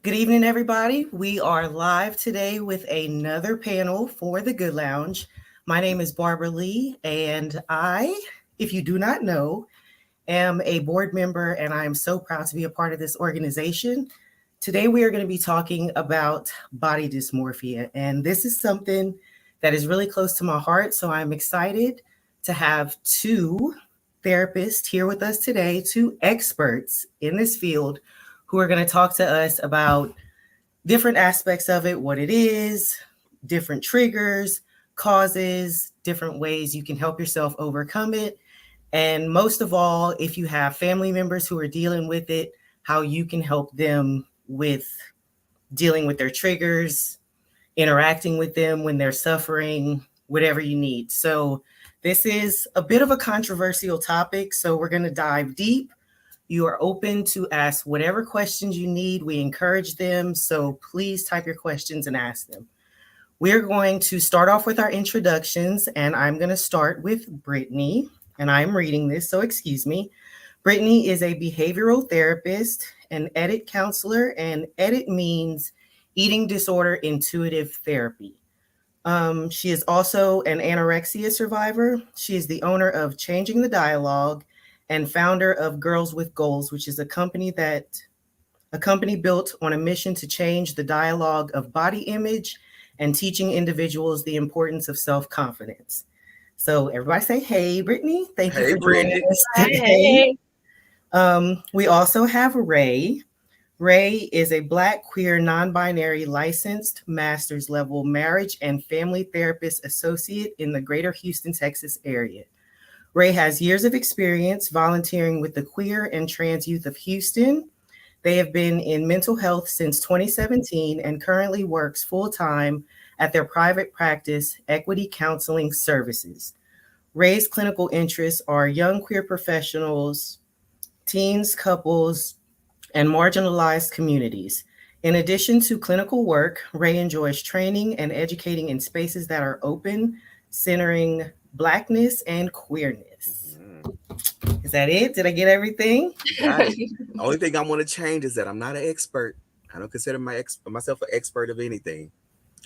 Good evening, everybody. We are live today with another panel for the Good Lounge. My name is Barbara Lee, and if you do not know, am a board member, and I am so proud to be a part of this organization. Today, we are going to be talking about body dysmorphia, and this is something that is really close to my heart. So I'm excited to have two therapists here with us today, two experts in this field who are going to talk to us about different aspects of it, what it is, different triggers, causes, different ways you can help yourself overcome it. And most of all, if you have family members who are dealing with it, how you can help them with dealing with their triggers, interacting with them when they're suffering, whatever you need. So, this is a bit of a controversial topic. So, we're going to dive deep. You are open to ask whatever questions you need. We encourage them. So, please type your questions and ask them. We're going to start off with our introductions, and I'm going to start with Brittany. And I'm reading this, so excuse me. Brittany is a behavioral therapist, an EDIT counselor, and EDIT means eating disorder intuitive therapy. She is also an anorexia survivor. She is the owner of Changing the Dialogue and founder of Girls with Goals, which is a company built on a mission to change the dialogue of body image and teaching individuals the importance of self-confidence. So everybody say, hey, Brittany. Thank you for joining us today. We also have Ray. Ray is a Black, queer, non-binary licensed master's level marriage and family therapist associate in the greater Houston, Texas area. Ray has years of experience volunteering with the queer and trans youth of Houston. They have been in mental health since 2017 and currently works full-time at their private practice, Equity Counseling Services. Ray's clinical interests are young queer professionals, teens, couples, and marginalized communities. In addition to clinical work, Ray enjoys training and educating in spaces that are open, centering Blackness and queerness. Is that it? Did I get everything? The only thing I want to change is that I'm not an expert. I don't consider myself an expert of anything.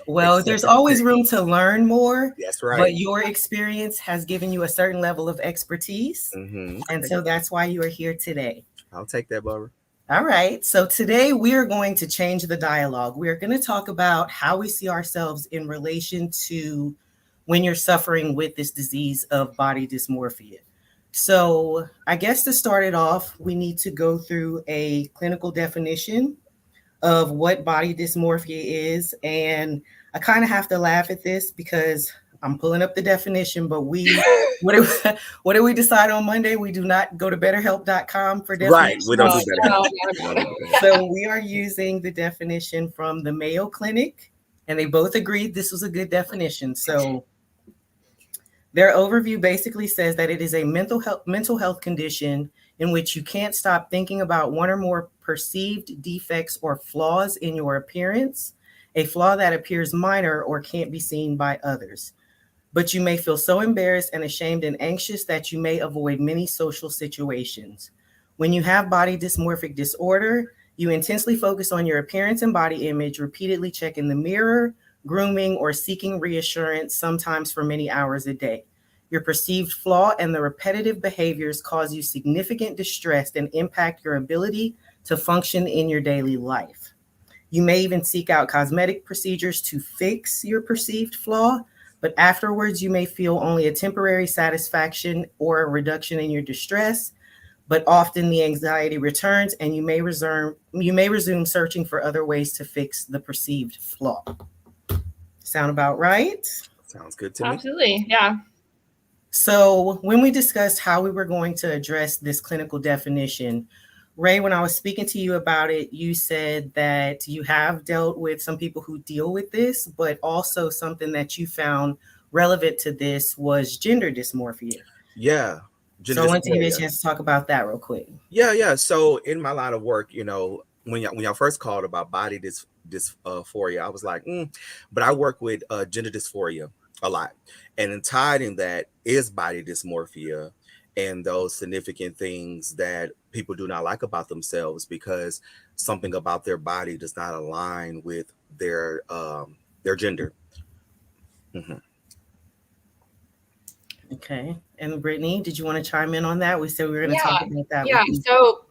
Well, there's always room to learn more. That's right. But your experience has given you a certain level of expertise. And so that's why you are here today. I'll take that, Barbara. All right. So today we are going to change the dialogue. We are going to talk about how we see ourselves in relation to when you're suffering with this disease of body dysmorphia. So I guess to start it off, we need to go through a clinical definition of what body dysmorphia is. And I kind of have to laugh at this because I'm pulling up the definition, but what do we decide on Monday? We do not go to betterhelp.com for definition. Right, we don't do that. So we are using the definition from the Mayo Clinic, and they both agreed this was a good definition. So their overview basically says that it is a mental health condition in which you can't stop thinking about one or more perceived defects or flaws in your appearance, a flaw that appears minor or can't be seen by others. But you may feel so embarrassed and ashamed and anxious that you may avoid many social situations. When you have body dysmorphic disorder, you intensely focus on your appearance and body image, repeatedly check in the mirror, grooming, or seeking reassurance, sometimes for many hours a day. Your perceived flaw and the repetitive behaviors cause you significant distress and impact your ability to function in your daily life. You may even seek out cosmetic procedures to fix your perceived flaw, but afterwards you may feel only a temporary satisfaction or a reduction in your distress, but often the anxiety returns and you may resume searching for other ways to fix the perceived flaw. Sound about right? Sounds good to me. Absolutely, yeah. So when we discussed how we were going to address this clinical definition, Ray, when I was speaking to you about it, you said that you have dealt with some people who deal with this, but also something that you found relevant to this was gender dysmorphia. Yeah. So I want to give you a chance to talk about that real quick. Yeah. So in my line of work, when y'all first called about body dysphoria, I was like, but I work with gender dysphoria a lot. And tied in that is body dysmorphia. and those significant things that people do not like about themselves because something about their body does not align with their gender. Hmm. Okay. And Brittany, did you want to chime in on that? We said we were going to Yeah, talk about that yeah. with you. So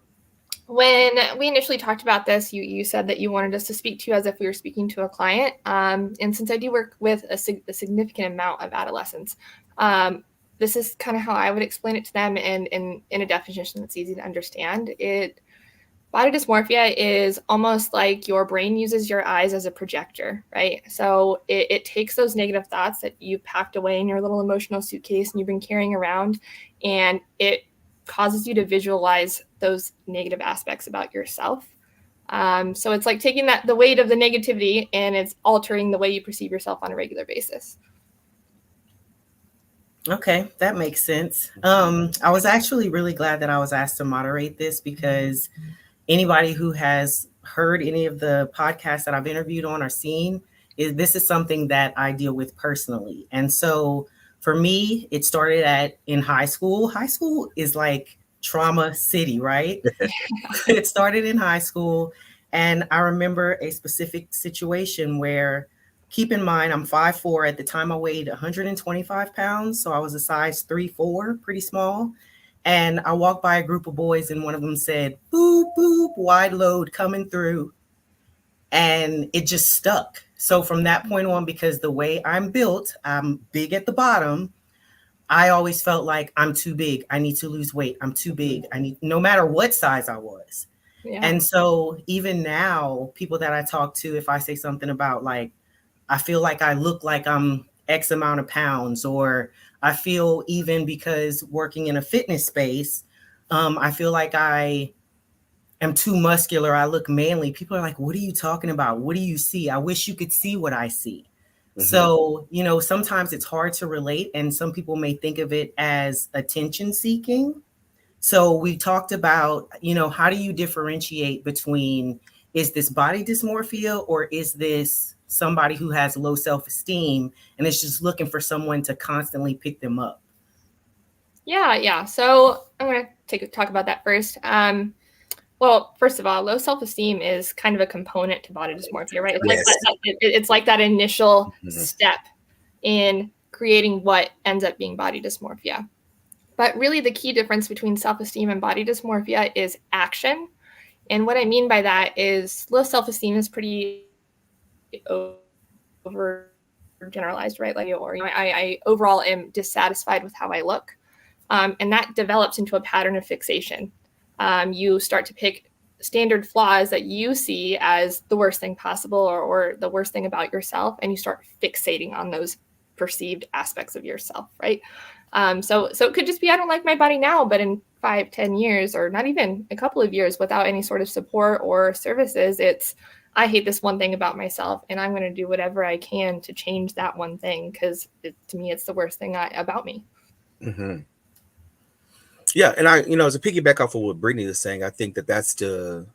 when we initially talked about this, you said that you wanted us to speak to you as if we were speaking to a client. And since I do work with a significant amount of adolescents, this is kind of how I would explain it to them in a definition that's easy to understand. Body dysmorphia is almost like your brain uses your eyes as a projector, right? So it takes those negative thoughts that you've packed away in your little emotional suitcase and you've been carrying around, and it causes you to visualize those negative aspects about yourself. So it's like taking the weight of the negativity and it's altering the way you perceive yourself on a regular basis. Okay, that makes sense. I was actually really glad that I was asked to moderate this because anybody who has heard any of the podcasts that I've interviewed on or seen, this is something that I deal with personally. And so for me, it started in high school. High school is like trauma city, right? It started in high school. And I remember a specific situation where, keep in mind, I'm 5'4". At the time, I weighed 125 pounds. So I was a size 3'4", pretty small. And I walked by a group of boys, and one of them said, boop, boop, wide load coming through. And it just stuck. So from that point on, because the way I'm built, I'm big at the bottom, I always felt like I'm too big. I need to lose weight. I'm too big. No matter what size I was. Yeah. And so even now, people that I talk to, if I say something about like, I feel like I look like I'm X amount of pounds, or I feel, even because working in a fitness space, I feel like I am too muscular. I look manly. People are like, what are you talking about? What do you see? I wish you could see what I see. Mm-hmm. So, sometimes it's hard to relate, and some people may think of it as attention seeking. So we talked about, how do you differentiate between, is this body dysmorphia or is this somebody who has low self-esteem and is just looking for someone to constantly pick them up? Yeah. So I'm going to talk about that first. Well, first of all, low self-esteem is kind of a component to body dysmorphia, right? It's Yes. it's like that initial step in creating what ends up being body dysmorphia. But really the key difference between self-esteem and body dysmorphia is action. And what I mean by that is low self-esteem is pretty over generalized, right? Like, I overall am dissatisfied with how I look. And that develops into a pattern of fixation. You start to pick standard flaws that you see as the worst thing possible, or the worst thing about yourself, and you start fixating on those perceived aspects of yourself, right? So it could just be, I don't like my body now, but in 5-10 years, or not even a couple of years, without any sort of support or services, it's, I hate this one thing about myself, and I'm going to do whatever I can to change that one thing, because to me, it's the worst thing about me. Mm-hmm. Yeah, and as a piggyback off of what Brittany is saying, I think that's the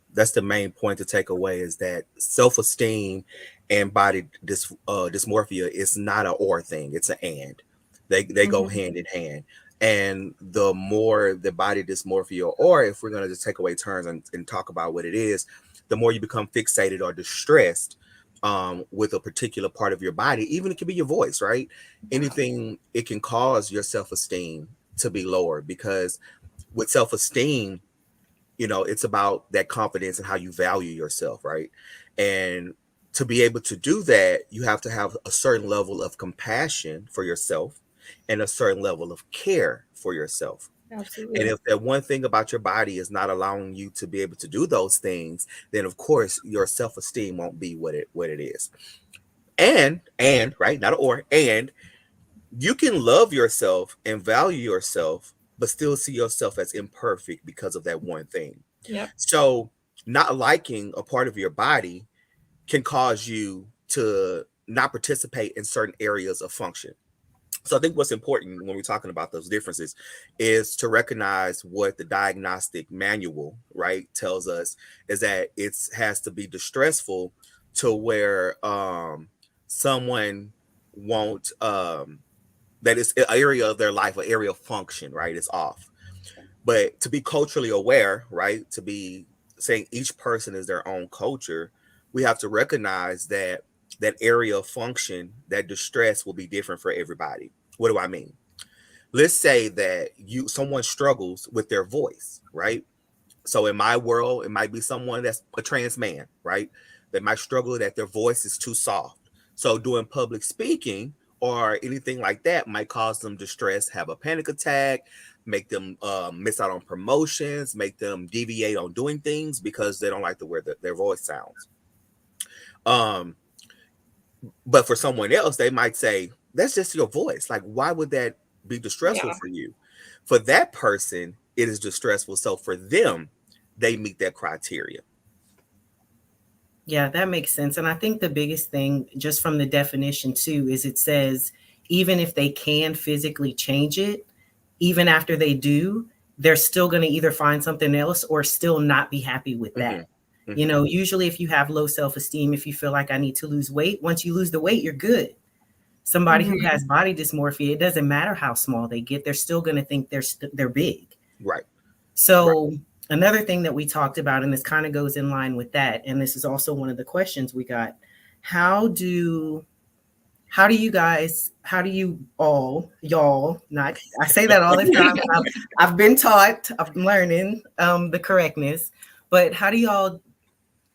main point to take away, is that self-esteem and body dysmorphia is not an or thing; it's an and. They go hand in hand. And the more the body dysmorphia, or if we're going to just take away terms and talk about what it is, the more you become fixated or distressed with a particular part of your body, even it can be your voice, right? Anything, it can cause your self-esteem to be lower, because with self-esteem, it's about that confidence and how you value yourself, right? And to be able to do that, you have to have a certain level of compassion for yourself and a certain level of care for yourself. Absolutely. And if that one thing about your body is not allowing you to be able to do those things, then of course your self-esteem won't be what it is. And right, not an or, and you can love yourself and value yourself, but still see yourself as imperfect because of that one thing. Yep. So not liking a part of your body can cause you to not participate in certain areas of function. So I think what's important when we're talking about those differences is to recognize what the diagnostic manual, right, tells us, is that it has to be distressful to where someone won't that is an area of their life, an area of function, right, is off. But to be culturally aware, right, to be saying each person is their own culture, we have to recognize that that area of function, that distress will be different for everybody. What do I mean? Let's say that someone struggles with their voice, right? So in my world, it might be someone that's a trans man, right? That might struggle that their voice is too soft. So doing public speaking or anything like that might cause them distress, have a panic attack, make them miss out on promotions, make them deviate on doing things because they don't like the way their voice sounds. But for someone else, they might say, that's just your voice. Like, why would that be distressful for you? For that person, it is distressful. So for them, they meet that criteria. Yeah, that makes sense. And I think the biggest thing, just from the definition too, is it says even if they can physically change it, even after they do, they're still going to either find something else or still not be happy with that. Mm-hmm. Mm-hmm. You know, usually if you have low self-esteem, if you feel like I need to lose weight, once you lose the weight, you're good. Somebody who has body dysmorphia, it doesn't matter how small they get, they're still going to think they're big. Right. So another thing that we talked about, and this kind of goes in line with that, and this is also one of the questions we got, how do you all, y'all, not, I say that all the time, I've been taught, I'm learning the correctness, but how do y'all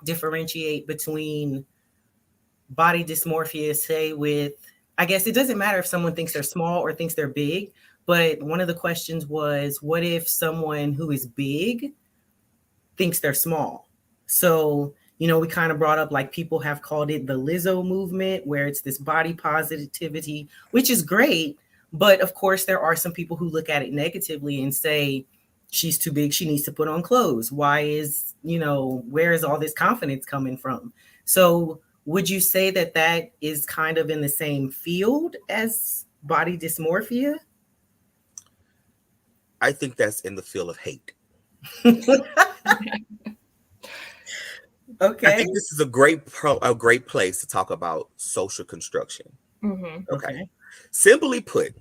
differentiate between body dysmorphia, say with, I guess it doesn't matter if someone thinks they're small or thinks they're big, but one of the questions was, what if someone who is big thinks they're small? So, you know, we kind of brought up, like, people have called it the Lizzo movement, where it's this body positivity, which is great. But of course, there are some people who look at it negatively and say, she's too big, she needs to put on clothes. Why is, you know, where is all this confidence coming from? So would you say that that is kind of in the same field as body dysmorphia? I think that's in the field of hate. Okay. I think this is a great place to talk about social construction. Mm-hmm. Okay. Simply put,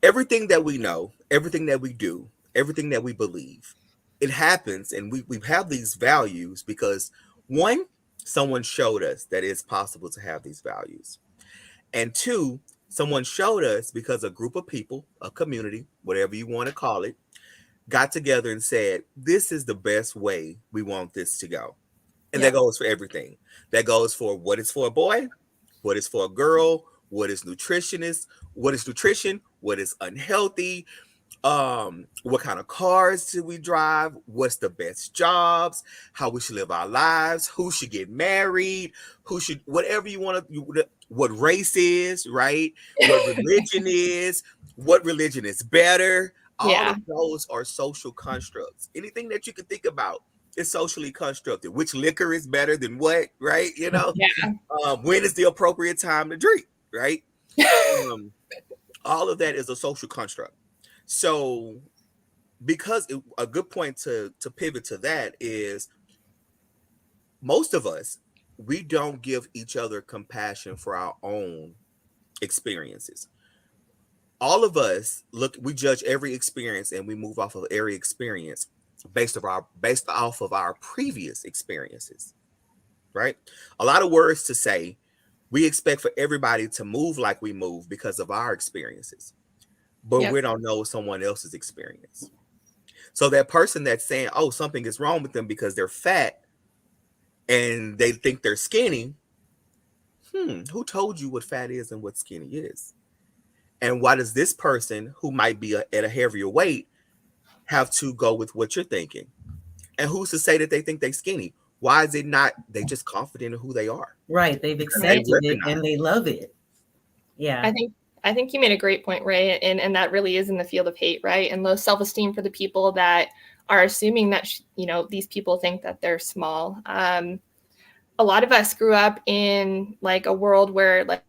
everything that we know, everything that we do, everything that we believe, it happens, and we have these values because, one, someone showed us that it's possible to have these values. And two, someone showed us because a group of people, a community, whatever you want to call it, got together and said, this is the best way we want this to go. And that goes for everything. That goes for what is for a boy, what is for a girl, what is nutrition, what is unhealthy, what kind of cars do we drive, what's the best jobs, how we should live our lives, who should get married, who should, whatever you want to, what race is, right? What religion is, what religion is better. All of those are social constructs. Anything that you can think about is socially constructed. Which liquor is better than what, right? You know, when is the appropriate time to drink, right? All of that is a social construct. So, because a good point to pivot to that is, most of us, we don't give each other compassion for our own experiences. All of us we judge every experience and we move off of every experience based off of our previous experiences, right? A lot of words to say. We expect for everybody to move like we move because of our experiences, but we don't know someone else's experience. So that person that's saying, oh, something is wrong with them because they're fat and they think they're skinny. Who told you what fat is and what skinny is? And why does this person who might be at a heavier weight have to go with what you're thinking? And who's to say that they think they're skinny? Why is it not they just confident in who they are? Right. They've accepted it and they love it. Yeah. I think you made a great point, Ray, and that really is in the field of hate, right? And low self-esteem for the people that are assuming that, you know, these people think that they're small. A lot of us grew up in like a world where like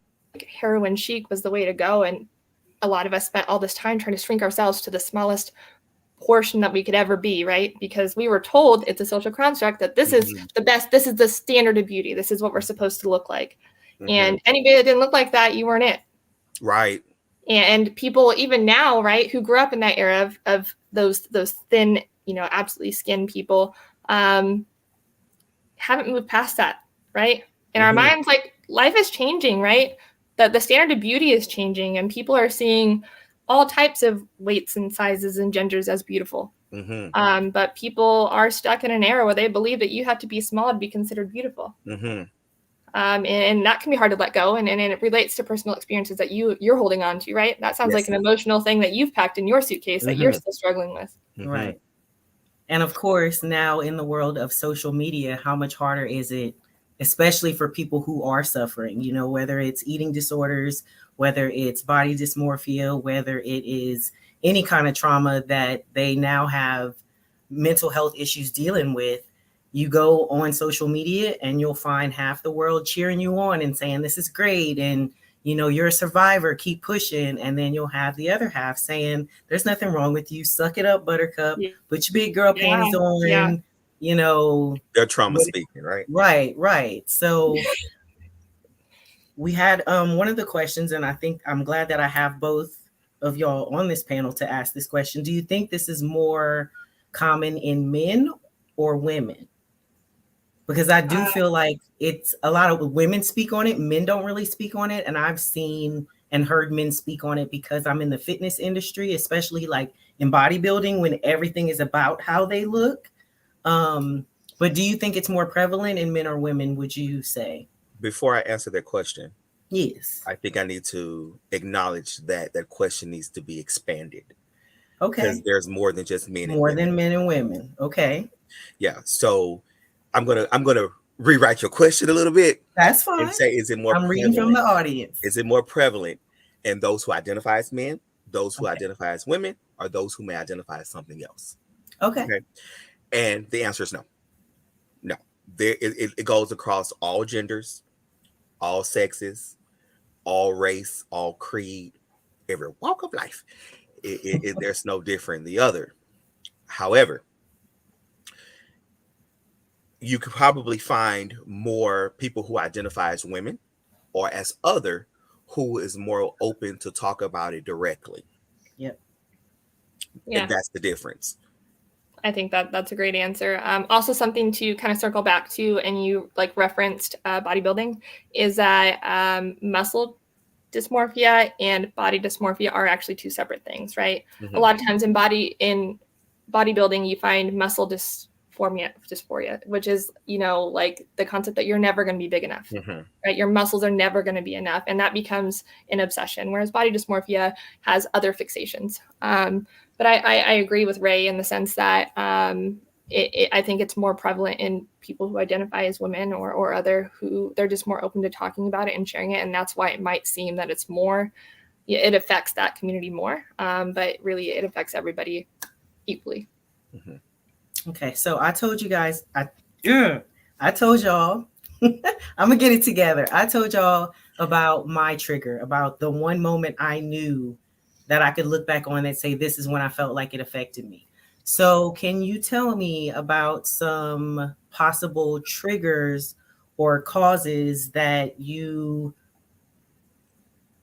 heroin chic was the way to go. And a lot of us spent all this time trying to shrink ourselves to the smallest portion that we could ever be, right? Because we were told it's a social construct that this is the best, this is the standard of beauty, this is what we're supposed to look like. And anybody that didn't look like that, you weren't it. Right. And people even now, right, who grew up in that era of those thin, absolutely skin people, haven't moved past that, right? In our minds, like, life is changing, right? The standard of beauty is changing, and people are seeing all types of weights and sizes and genders as beautiful. But people are stuck in an era where they believe that you have to be small to be considered beautiful. And that can be hard to let go. And it relates to personal experiences that you're holding on to, right? That sounds like an emotional thing that you've packed in your suitcase that you're still struggling with. Right. And of course, now in the world of social media, how much harder is it, especially for people who are suffering, whether it's eating disorders, whether it's body dysmorphia, whether it is any kind of trauma that they now have mental health issues dealing with. You go on social media and you'll find half the world cheering you on and saying, this is great. And, you're a survivor, keep pushing. And then you'll have the other half saying, there's nothing wrong with you. Suck it up, buttercup. Put your big girl panties on, They're trauma speaking, right? Right. So we had one of the questions, and I think I'm glad that I have both of y'all on this panel to ask this question. Do you think this is more common in men or women? Because I do feel like it's a lot of women speak on it. Men don't really speak on it. And I've seen and heard men speak on it because I'm in the fitness industry, especially like in bodybuilding, when everything is about how they look. But do you think it's more prevalent in men or women, would you say? Before I answer that question, yes, I think I need to acknowledge that that question needs to be expanded. Okay. Because there's more than just men and more women. than men and women. Okay. Yeah. So I'm gonna rewrite your question a little bit. That's fine. And say, is it more I'm reading from the audience. Is it more prevalent in those who identify as men, those who identify as women, or those who may identify as something else? Okay. And the answer is no. No. It goes across all genders, all sexes, all race, all creed, every walk of life. There's no different than the other. However, you could probably find more people who identify as women or as other who is more open to talk about it directly. Yep. Yeah. And that's the difference. I think that's a great answer. Also, something to kind of circle back to, and you like referenced bodybuilding, is that muscle dysmorphia and body dysmorphia are actually two separate things, right? A lot of times in bodybuilding, you find muscle dysphoria, which is, like the concept that you're never going to be big enough, right? Your muscles are never going to be enough. And that becomes an obsession. Whereas body dysmorphia has other fixations. But I agree with Ray in the sense that I think it's more prevalent in people who identify as women or other, who they're just more open to talking about it and sharing it. And that's why it might seem that it's more, it affects that community more. But really it affects everybody equally. Okay, so I told you guys, I told y'all, I'm gonna get it together. I told y'all about my trigger, about the one moment I knew that I could look back on and say, this is when I felt like it affected me. So can you tell me about some possible triggers or causes that you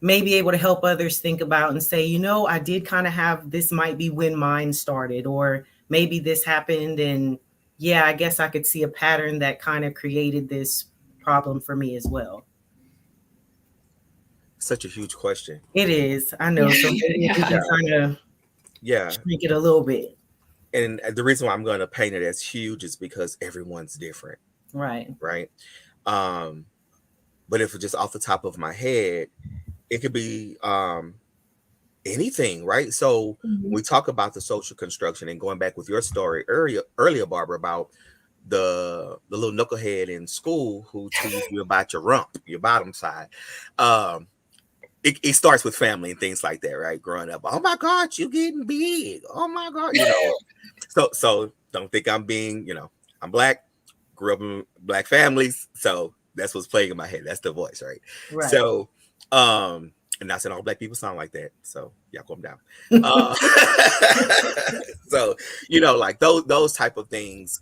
may be able to help others think about and say, I did kind of have, this might be when mine started, or maybe this happened and yeah, I guess I could see a pattern that kind of created this problem for me as well. Such a huge question. It is. I know. So maybe we can kind of shrink it a little bit. And the reason why I'm going to paint it as huge is because everyone's different. Right. But if it's just off the top of my head, it could be anything, right? So we talk about the social construction, and going back with your story earlier, Barbara, about the little knucklehead in school who teases you about your rump, your bottom side. It starts with family and things like that, right? Growing up, oh my God, you getting big. Oh my God, So don't think I'm being, I'm Black, grew up in Black families, so that's what's playing in my head. That's the voice, right? So, and not saying all Black people sound like that, so y'all calm down. So, like those type of things.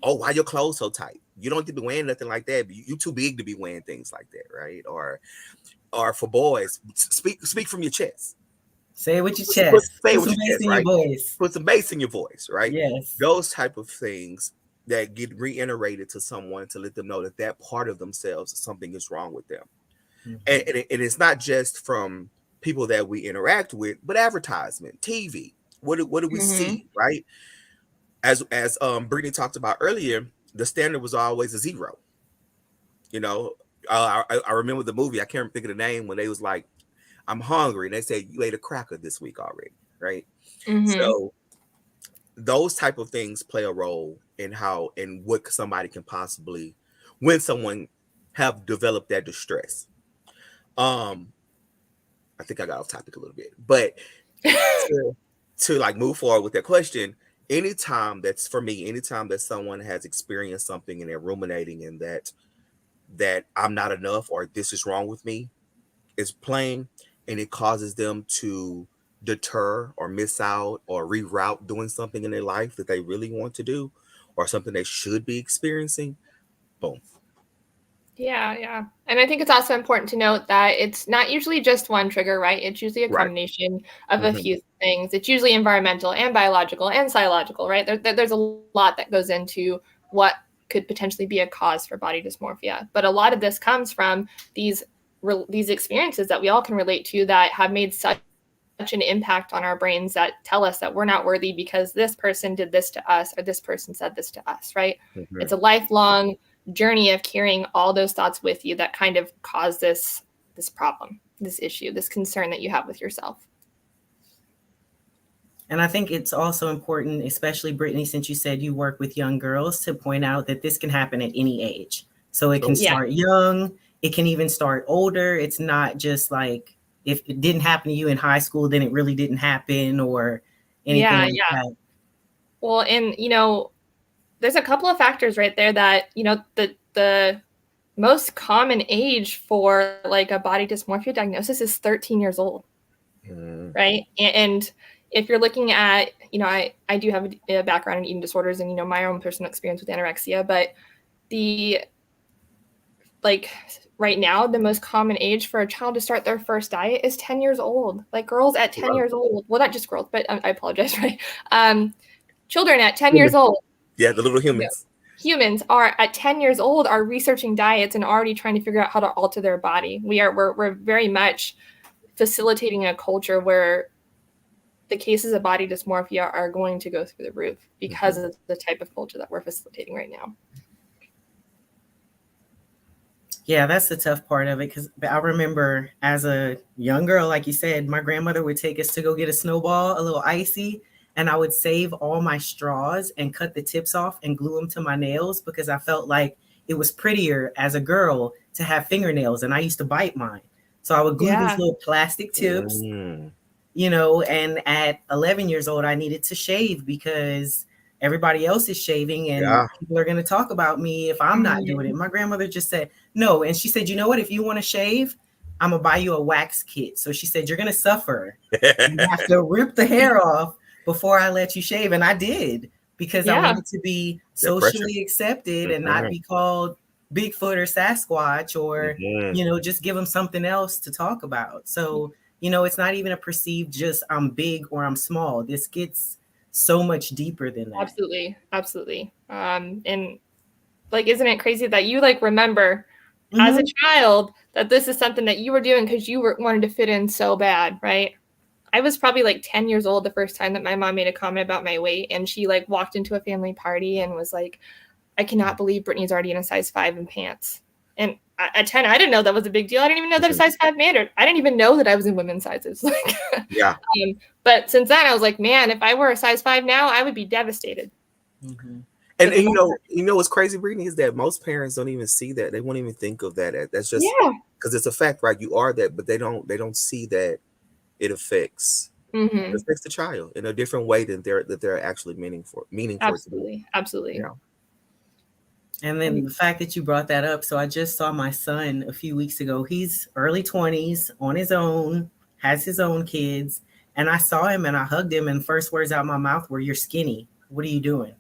oh, why your clothes so tight? You don't need to be wearing nothing like that. You too big to be wearing things like that, right? Or for boys, speak from your chest. Say it with your Put, chest. say it Put with some your bass chest, in your right? voice. Put some bass in your voice, right? Yes. Those type of things that get reiterated to someone to let them know that that part of themselves, something is wrong with them. Mhm. And it's not just from people that we interact with, but advertisement, TV. What do we see, right? As Brittany talked about earlier, the standard was always a 0. You know, I remember the movie. I can't think of the name when they was like, "I'm hungry," and they said, "You ate a cracker this week already," right? So those type of things play a role in how and what somebody can possibly, when someone have developed that distress. I think I got off topic a little bit, but to like move forward with that question, anytime that someone has experienced something and they're ruminating and that I'm not enough or this is wrong with me is plain, and it causes them to deter or miss out or reroute doing something in their life that they really want to do or something they should be experiencing, boom. Yeah. And I think it's also important to note that it's not usually just one trigger, right? It's usually a Right. combination of a few things. It's usually environmental and biological and psychological, right? There's a lot that goes into what could potentially be a cause for body dysmorphia. But a lot of this comes from these experiences that we all can relate to that have made such an impact on our brains that tell us that we're not worthy because this person did this to us or this person said this to us, right? It's a lifelong journey of carrying all those thoughts with you that kind of cause this problem, this issue, this concern that you have with yourself. And I think it's also important, especially Brittany, since you said you work with young girls, to point out that this can happen at any age. So it can start young, it can even start older. It's not just like if it didn't happen to you in high school, then it really didn't happen or anything like that. Well, and there's a couple of factors right there that, the most common age for like a body dysmorphia diagnosis is 13 years old, right? And if you're looking at, I do have a background in eating disorders and, my own personal experience with anorexia, but right now, the most common age for a child to start their first diet is 10 years old. Like girls at 10 years old, well, not just girls, but I apologize, right? Children at 10 years old. Yeah, the little humans. Humans are at 10 years old are researching diets and already trying to figure out how to alter their body. We're very much facilitating a culture where the cases of body dysmorphia are going to go through the roof because of the type of culture that we're facilitating right now. Yeah, that's the tough part of it, because I remember as a young girl, like you said, my grandmother would take us to go get a snowball, a little icy, and I would save all my straws and cut the tips off and glue them to my nails because I felt like it was prettier as a girl to have fingernails, and I used to bite mine. So I would glue these little plastic tips, and at 11 years old, I needed to shave because everybody else is shaving and people are going to talk about me if I'm not doing it. My grandmother just said, no. And she said, you know what? If you want to shave, I'm going to buy you a wax kit. So she said, you're going to suffer. You have to rip the hair off before I let you shave. And I did because I wanted to be socially accepted and not be called Bigfoot or Sasquatch or, just give them something else to talk about. So, it's not even a perceived just I'm big or I'm small. This gets so much deeper than that. Absolutely. And like, isn't it crazy that you remember as a child that this is something that you were doing because you wanted to fit in so bad, right? I was probably 10 years old the first time that my mom made a comment about my weight, and she walked into a family party and was like, I cannot believe Brittany's already in a size 5 in pants. And at 10, I didn't know that was a big deal. I didn't even know that a size 5 mattered. I didn't even know that I was in women's sizes. But since then, I was like, man, if I were a size 5 now, I would be devastated. And what's crazy, Brittany, is that most parents don't even see that. They won't even think of that. That's just because it's a fact, right? You are that, but they don't see that it affects the child in a different way than they're actually meaning for absolutely. And then the fact that you brought that up. So I just saw my son a few weeks ago. He's early 20s on his own, has his own kids. And I saw him and I hugged him. And first words out of my mouth were, you're skinny. What are you doing?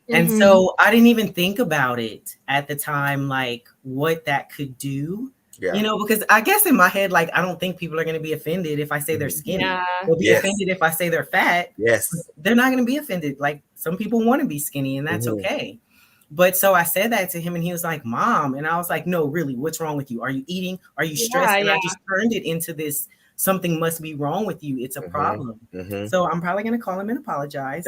And so I didn't even think about it at the time, like what that could do, you know, because I guess in my head, like, I don't think people are going to be offended if I say they're skinny. They'll be offended if I say they're fat. Yes. They're not going to be offended. Like, some people want to be skinny, and that's okay. But so I said that to him, and he was like, Mom. And I was like, no, really, what's wrong with you? Are you eating? Are you stressed? And I just turned it into this, something must be wrong with you. It's a problem. So I'm probably going to call him and apologize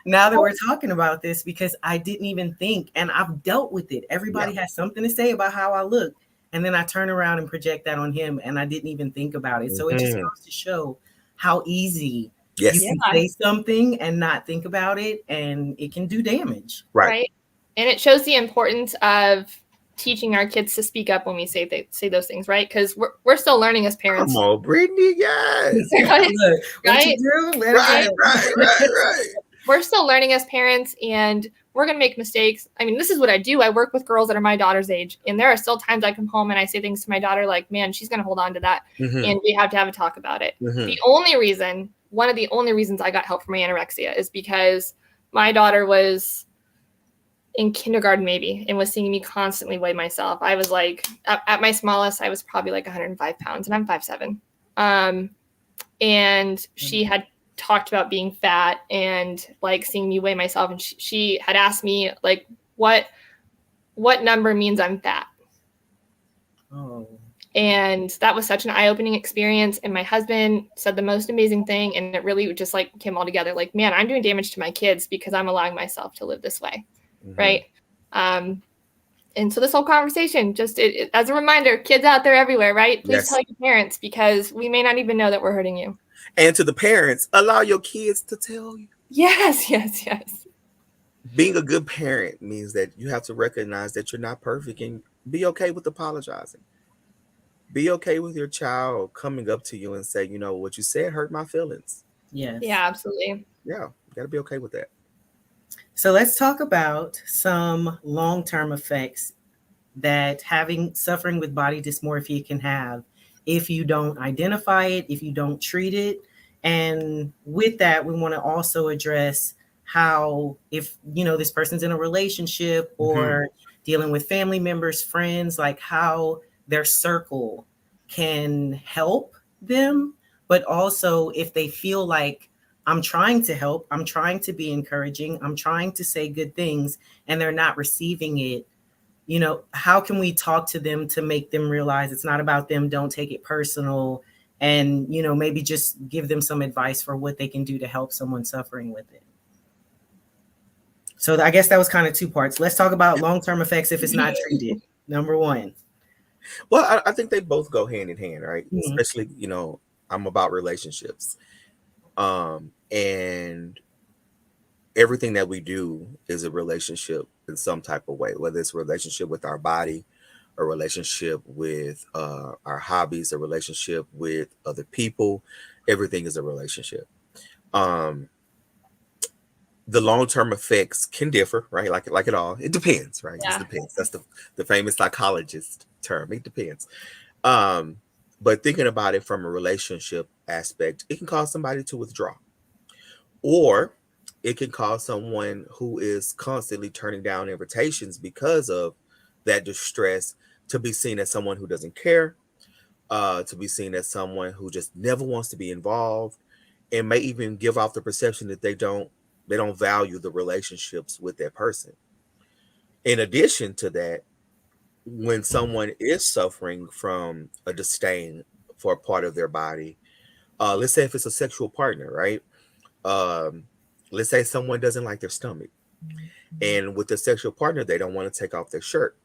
now that we're talking about this, because I didn't even think, and I've dealt with it. Everybody has something to say about how I look. And then I turn around and project that on him, and I didn't even think about it. So it just goes to show how easy you can say something and not think about it, and it can do damage. Right. And it shows the importance of teaching our kids to speak up when we say those things, right? Because we're still learning as parents. Come on, Brittany, yes. Right. We're still learning as parents, and we're going to make mistakes. I mean, this is what I do. I work with girls that are my daughter's age, and there are still times I come home and I say things to my daughter like, man, she's going to hold on to that. And we have to have a talk about it. One of the only reasons I got help for my anorexia is because my daughter was in kindergarten maybe and was seeing me constantly weigh myself. I was like, at my smallest, I was probably like 105 pounds, and I'm 5'7". And she had talked about being fat and like seeing me weigh myself. And she had asked me like, what number means I'm fat? Oh. And that was such an eye-opening experience. And my husband said the most amazing thing. And it really just like came all together. Like, man, I'm doing damage to my kids because I'm allowing myself to live this way. Right. And so this whole conversation, just as a reminder, kids out there everywhere, right? Please tell your parents, because we may not even know that we're hurting you. And to the parents, allow your kids to tell you. Yes. Being a good parent means that you have to recognize that you're not perfect and be okay with apologizing. Be okay with your child coming up to you and say, you know, what you said hurt my feelings. Yes. Yeah, absolutely. Yeah, you got to be okay with that. So let's talk about some long-term effects that suffering with body dysmorphia can have if you don't identify it, if you don't treat it. And with that, we want to also address how, if, you know, this person's in a relationship or dealing with family members, friends, like how their circle can help them, but also if they feel like, I'm trying to help, I'm trying to be encouraging, I'm trying to say good things, and they're not receiving it, you know, how can we talk to them to make them realize it's not about them, don't take it personal, and, you know, maybe just give them some advice for what they can do to help someone suffering with it. So I guess that was kind of two parts. Let's talk about long-term effects if it's not treated. Number one. Well, I think they both go hand in hand, right? Especially, you know, I'm about relationships. And everything that we do is a relationship in some type of way, whether it's a relationship with our body, a relationship with our hobbies, a relationship with other people. Everything is a relationship. The long-term effects can differ, right? Like it all. It depends, right? Yeah. It depends. That's the famous psychologist term. It depends. But thinking about it from a relationship aspect, it can cause somebody to withdraw. Or it can cause someone who is constantly turning down invitations because of that distress to be seen as someone who doesn't care, to be seen as someone who just never wants to be involved, and may even give off the perception that they don't value the relationships with that person. In addition to that, when someone is suffering from a disdain for a part of their body, let's say if it's a sexual partner, right? Let's say someone doesn't like their stomach, and with the sexual partner, they don't want to take off their shirt,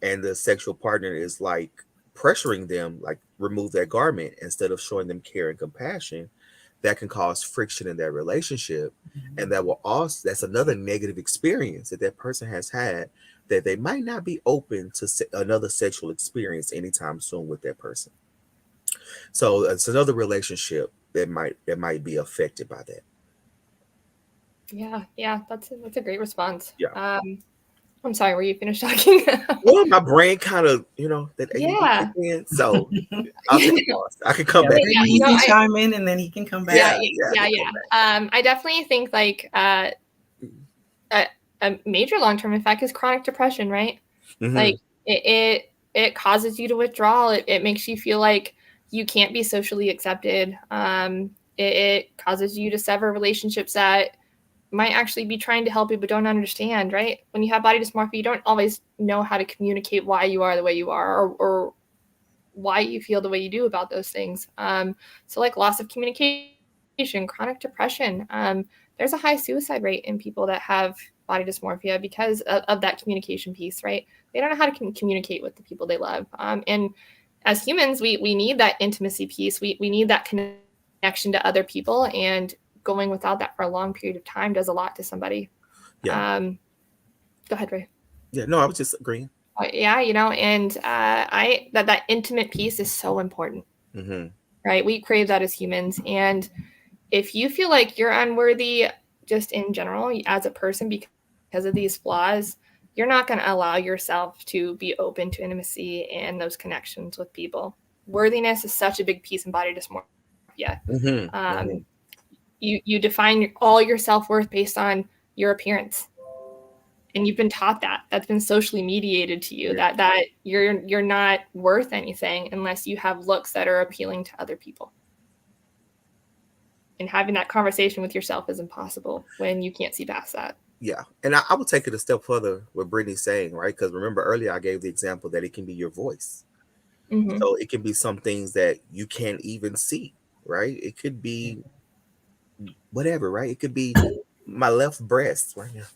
and the sexual partner is like pressuring them, like remove that garment instead of showing them care and compassion. That can cause friction in that relationship, and that's another negative experience that person has had, that they might not be open to another sexual experience anytime soon with that person. So it's another relationship that might be affected by that. Yeah, that's a great response. Yeah. I'm sorry, were you finished talking? Well, my brain kind of, so I'll take a pause. I can come back. You can chime in and then he can come back. Yeah. I definitely think like a major long-term effect is chronic depression, right? Mhm. Like it causes you to withdraw. It makes you feel like you can't be socially accepted. It causes you to sever relationships that might actually be trying to help you but don't understand, right? When you have body dysmorphia, you don't always know how to communicate why you are the way you are, or why you feel the way you do about those things. So like loss of communication, chronic depression. There's a high suicide rate in people that have body dysmorphia because of that communication piece, right? They don't know how to communicate with the people they love. And as humans, we need that intimacy piece. We need that connection to other people, and going without that for a long period of time does a lot to somebody. Yeah. Go ahead, Ray. Yeah. No, I was just agreeing. Yeah, and that intimate piece is so important, right? We crave that as humans, and if you feel like you're unworthy, just in general as a person because of these flaws, you're not going to allow yourself to be open to intimacy and those connections with people. Worthiness is such a big piece in body dysmorphia. You define all your self-worth based on your appearance. And you've been taught that. That's been socially mediated to you, that you're not worth anything unless you have looks that are appealing to other people. And having that conversation with yourself is impossible when you can't see past that. Yeah. And I would take it a step further what Brittany's saying, right? Because remember earlier I gave the example that it can be your voice. So it can be some things that you can't even see, right? It could be whatever, right? It could be my left breast right now.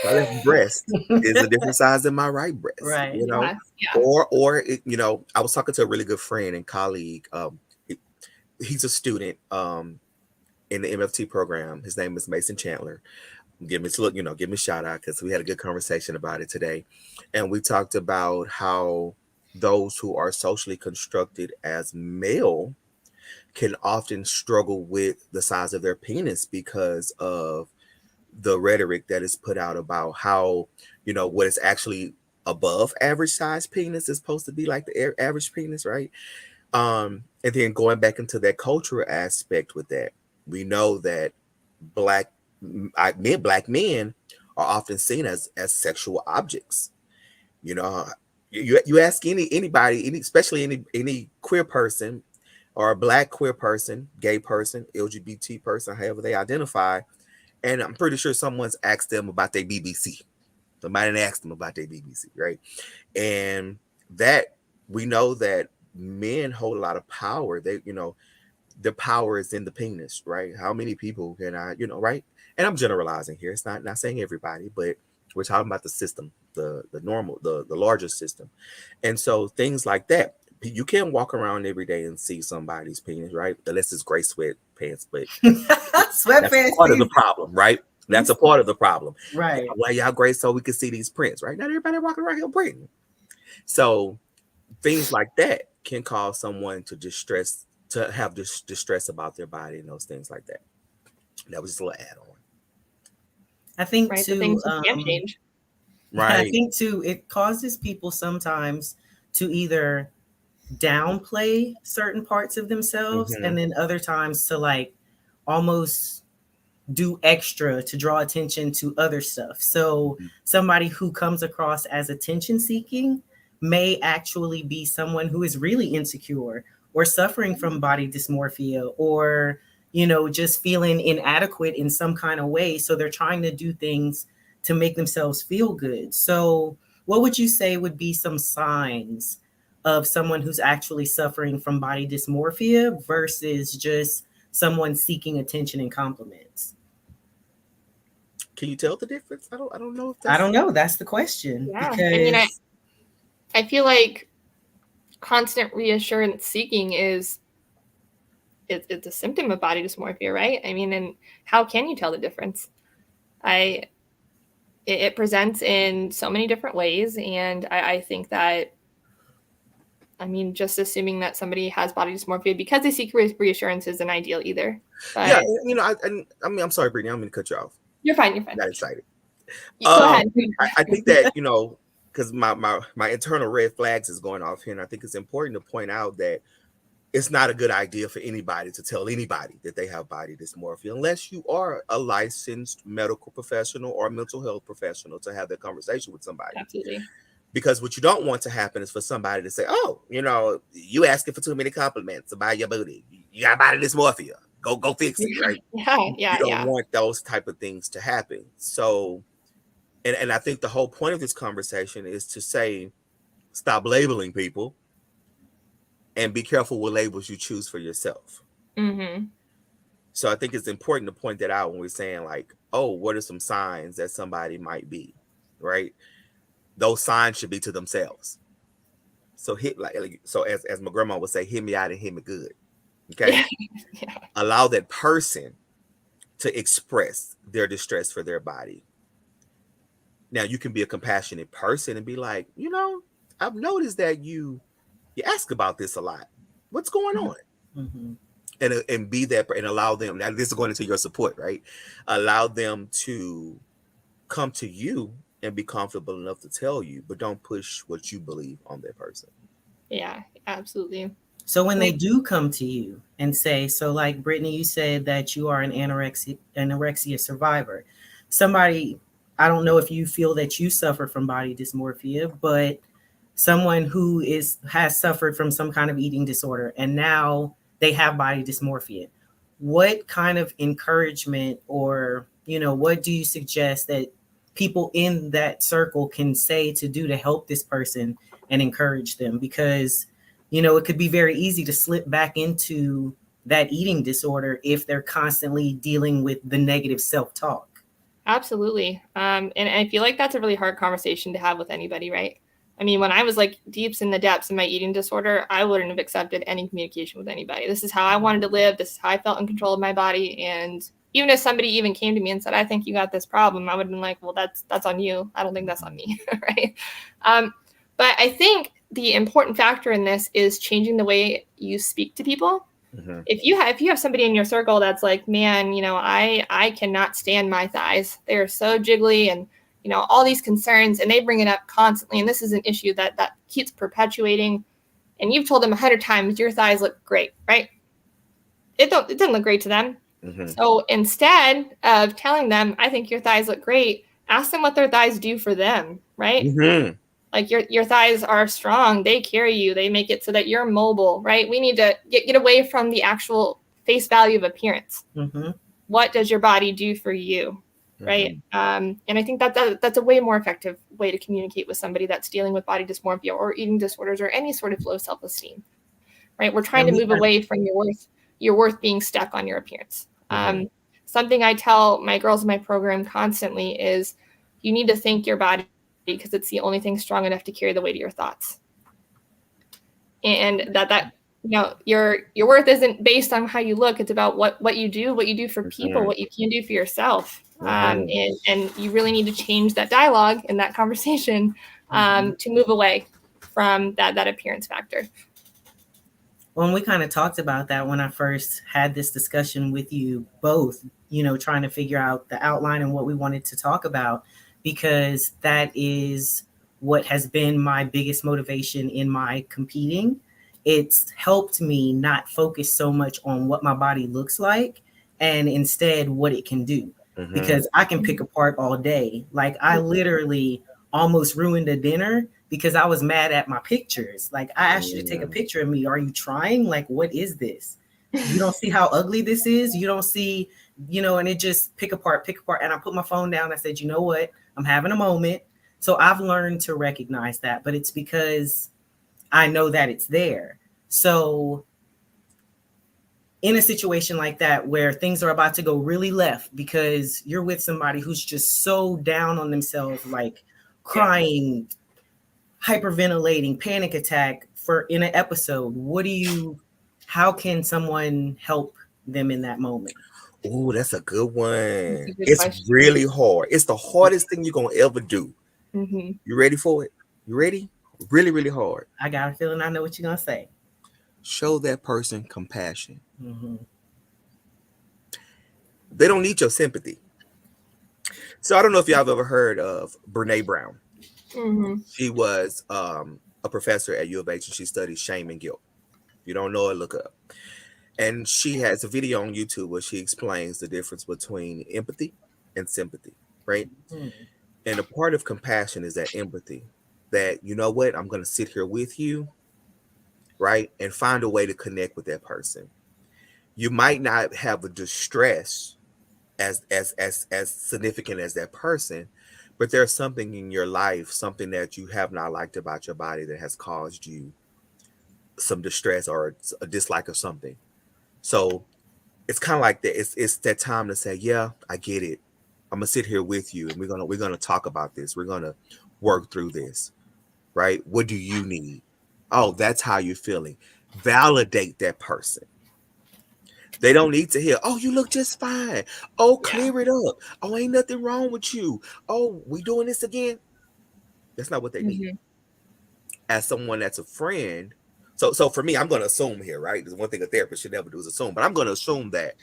My left breast is a different size than my right breast, Right. you know, Yeah. or it, you know, I was talking to a really good friend and colleague. He's a student in the MFT program. His name is Mason Chandler. Give me a shout out because we had a good conversation about it today, and we talked about how those who are socially constructed as male can often struggle with the size of their penis because of the rhetoric that is put out about how, you know, what is actually above average size penis is supposed to be like the average penis, right? And then going back into that cultural aspect with that, we know that black men are often seen as sexual objects. You know, you ask anybody, especially any queer person or a black queer person, gay person, LGBT person, however they identify, and I'm pretty sure someone's asked them about their BBC. Somebody asked them about their BBC, right? And that we know that men hold a lot of power. They, you know, the power is in the penis, right? How many people can I, you know, right? And I'm generalizing here. It's not saying everybody, but we're talking about the system, the normal, the larger system. And so things like that, you can't walk around every day and see somebody's penis, right? Unless it's gray sweatpants, but that's part of the problem, right? That's a part of the problem. Right. Why y'all gray so we can see these prints, right? Not everybody walking around here printing. So things like that can cause someone to have distress about their body and those things like that. That was just a little add-on. I think right, too, the things you can't change. Right. I think too, it causes people sometimes to either downplay certain parts of themselves and then other times to like almost do extra to draw attention to other stuff. So somebody who comes across as attention seeking may actually be someone who is really insecure or suffering from body dysmorphia, or, you know, just feeling inadequate in some kind of way. So they're trying to do things to make themselves feel good. So what would you say would be some signs of someone who's actually suffering from body dysmorphia versus just someone seeking attention and compliments? Can you tell the difference? I don't know if I don't know. That's the question. Yeah. Because I mean, I feel like constant reassurance seeking it's a symptom of body dysmorphia, right? I mean, and how can you tell the difference? It presents in so many different ways, and I think that, I mean, just assuming that somebody has body dysmorphia because they seek reassurance isn't ideal either. But yeah, you know, I mean, I'm sorry, Brittany, I'm going to cut you off. You're fine. I got excited. Go ahead. I think that, you know, because my internal red flags is going off here, and I think it's important to point out that it's not a good idea for anybody to tell anybody that they have body dysmorphia unless you are a licensed medical professional or mental health professional to have that conversation with somebody. Absolutely. Because what you don't want to happen is for somebody to say, oh, you asking for too many compliments about your booty. You got body dysmorphia. Go fix it, right? You don't want those type of things to happen. So, and I think the whole point of this conversation is to say, stop labeling people and be careful what labels you choose for yourself. Mm-hmm. So I think it's important to point that out when we're saying like, oh, what are some signs that somebody might be, right? Those signs should be to themselves. So as my grandma would say, hit me out and hit me good. Okay. Yeah. Allow that person to express their distress for their body. Now you can be a compassionate person and be like, I've noticed that you ask about this a lot. What's going on? Mm-hmm. And be that and allow them. Now this is going into your support, right? Allow them to come to you and be comfortable enough to tell you, but don't push what you believe on that person. Yeah, absolutely. So when they do come to you and say, so like Brittany, you said that you are an anorexia survivor. Somebody, I don't know if you feel that you suffer from body dysmorphia, but someone who has suffered from some kind of eating disorder and now they have body dysmorphia. What kind of encouragement or, what do you suggest that people in that circle can say to do to help this person and encourage them? Because, it could be very easy to slip back into that eating disorder if they're constantly dealing with the negative self-talk. Absolutely. And I feel like that's a really hard conversation to have with anybody, right? I mean, when I was like deep in the depths of my eating disorder, I wouldn't have accepted any communication with anybody. This is how I wanted to live. This is how I felt in control of my body. And even if somebody even came to me and said, I think you got this problem, I would have been like, well, that's on you. I don't think that's on me, right? But I think the important factor in this is changing the way you speak to people. Mm-hmm. If you have somebody in your circle that's like, man, I cannot stand my thighs. They're so jiggly and all these concerns, and they bring it up constantly. And this is an issue that keeps perpetuating. And you've told them 100 times, your thighs look great, right? It doesn't look great to them. Mm-hmm. So instead of telling them, I think your thighs look great, ask them what their thighs do for them, right? Mm-hmm. Like your thighs are strong. They carry you. They make it so that you're mobile, right? We need to get away from the actual face value of appearance. Mm-hmm. What does your body do for you? Right. Mm-hmm. And I think that's a way more effective way to communicate with somebody that's dealing with body dysmorphia or eating disorders or any sort of low self-esteem. Right. We're trying to move away from your worth being stuck on your appearance. Mm-hmm. Something I tell my girls in my program constantly is you need to thank your body because it's the only thing strong enough to carry the weight of your thoughts. And that your worth isn't based on how you look. It's about what you do for people, mm-hmm. what you can do for yourself. Mm-hmm. And you really need to change that dialogue and that conversation to move away from that appearance factor. Well, we kind of talked about that when I first had this discussion with you both, trying to figure out the outline and what we wanted to talk about, because that is what has been my biggest motivation in my competing. It's helped me not focus so much on what my body looks like and instead what it can do. Mm-hmm. Because I can pick apart all day. Like I literally almost ruined a dinner because I was mad at my pictures. Like I asked you to take a picture of me. Are you trying? Like, what is this? You don't see how ugly this is? You don't see, and it just pick apart. And I put my phone down. I said, you know what? I'm having a moment. So I've learned to recognize that, but it's because I know that it's there. So in a situation like that, where things are about to go really left because you're with somebody who's just so down on themselves, like crying, hyperventilating, panic attack in an episode, how can someone help them in that moment? Oh, that's a good one. It's really hard. It's the hardest thing you're going to ever do. Mm-hmm. You ready for it? You ready? Really, really hard. I got a feeling I know what you're going to say. Show that person compassion. Mm-hmm. They don't need your sympathy. So I don't know if y'all have ever heard of Brené Brown. Mm-hmm. She was a professor at U of H and she studied shame and guilt. If you don't know it, look it up. And she has a video on YouTube where she explains the difference between empathy and sympathy, right? Mm. And a part of compassion is that empathy, that, you know what, I'm going to sit here with you, right? And find a way to connect with that person. You might not have a distress as significant as that person, but there's something in your life, something that you have not liked about your body that has caused you some distress or a dislike of something. So it's kind of like that. It's that time to say, yeah, I get it. I'm gonna sit here with you, and we're gonna talk about this. We're gonna work through this, right? What do you need? Oh, that's how you're feeling. Validate that person. They don't need to hear, oh, you look just fine. Oh, Yeah. clear it up. Oh, ain't nothing wrong with you. Oh, we doing this again? That's not what they need. Mhm. As someone that's a friend, so for me, I'm going to assume here, right? There's one thing a therapist should never do is assume, but I'm going to assume that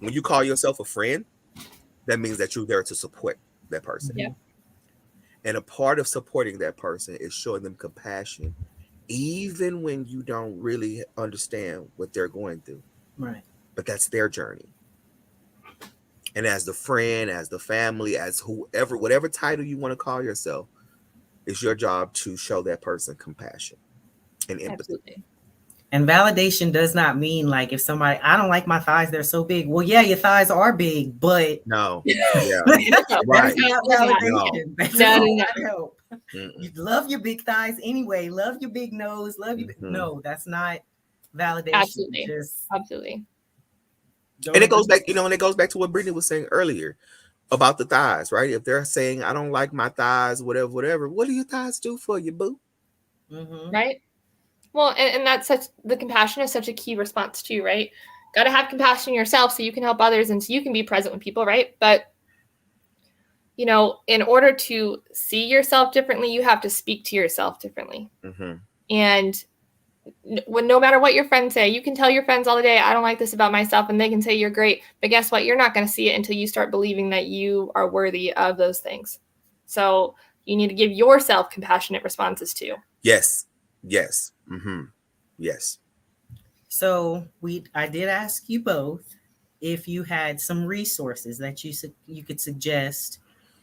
when you call yourself a friend, that means that you're there to support that person. Yeah. And a part of supporting that person is showing them compassion, even when you don't really understand what they're going through. Right. But that's their journey. And as the friend, as the family, as whoever, whatever title you want to call yourself, it's your job to show that person compassion and empathy. Absolutely. And validation does not mean like if somebody, I don't like my thighs, they're so big. Well, yeah, your thighs are big, but No. Yeah. that's Right. not validation. That does No. not help. Mm-mm. You love your big thighs anyway. Love your big nose. Love your Mhm. no. That's not validation. Absolutely. Just Absolutely. And it goes back, and it goes back to what Brittany was saying earlier about the thighs, right? If they're saying, I don't like my thighs, whatever, what do your thighs do for you, boo? Mhm. Right. Well, and that's the compassion is such a key response too, right? Got to have compassion yourself so you can help others and so you can be present with people, right? But in order to see yourself differently, you have to speak to yourself differently. Mm-hmm. And when no matter what your friends say, you can tell your friends all the day, I don't like this about myself, and they can say you're great. But guess what? You're not going to see it until you start believing that you are worthy of those things. So you need to give yourself compassionate responses too. Yes. Mm-hmm. Yes. So I did ask you both if you had some resources that you could suggest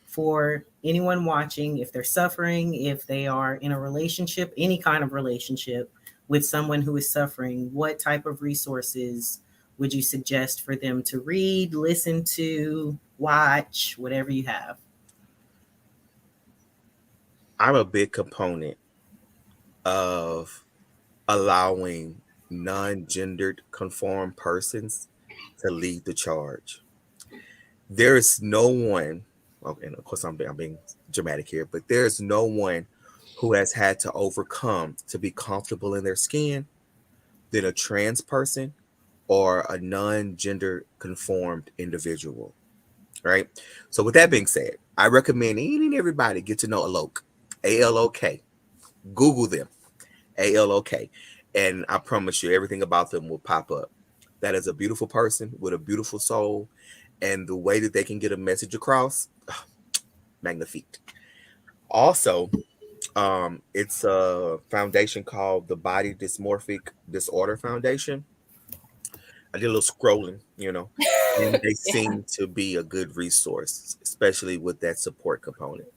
for anyone watching, if they're suffering, if they are in a relationship, any kind of relationship with someone who is suffering. What type of resources would you suggest for them to read, listen to, watch, whatever you have? I'm a big component of allowing non-gendered conformed persons to lead the charge. There is no one, okay, and of course I'm being dramatic here, but there's no one who has had to overcome to be comfortable in their skin than a trans person or a non-gender conformed individual, right? So with that being said, I recommend any and everybody get to know Alok, A-L-O-K. Google them, A-L-O-K. And I promise you, everything about them will pop up. That is a beautiful person with a beautiful soul. And the way that they can get a message across, magnifique. Also, it's a foundation called the Body Dysmorphic Disorder Foundation. I did a little scrolling, and they seem to be a good resource, especially with that support component.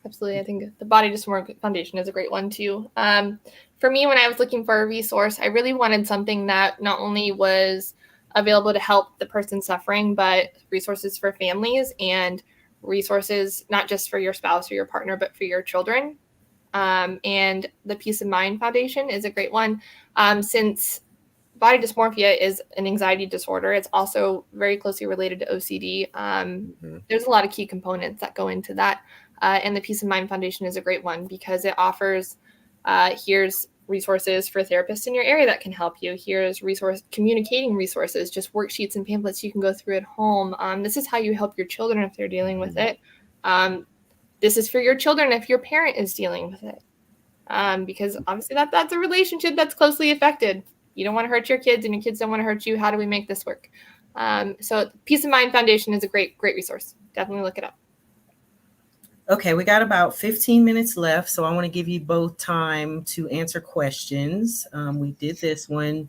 Absolutely. I think the Body Dysmorphia Foundation is a great one too. For me, when I was looking for a resource, I really wanted something that not only was available to help the person suffering, but resources for families and resources not just for your spouse or your partner, but for your children. And the Peace of Mind Foundation is a great one. Since body dysmorphia is an anxiety disorder, it's also very closely related to OCD. There's a lot of key components that go into that. And the Peace of Mind Foundation is a great one because it offers, here's resources for therapists in your area that can help you. Here's communicating resources, just worksheets and pamphlets you can go through at home. This is how you help your children if they're dealing with it. This is for your children if your parent is dealing with it. Because obviously that's a relationship that's closely affected. You don't want to hurt your kids and your kids don't want to hurt you. How do we make this work? So Peace of Mind Foundation is a great resource. Definitely look it up. Okay, we got about 15 minutes left, so I want to give you both time to answer questions. We did this one.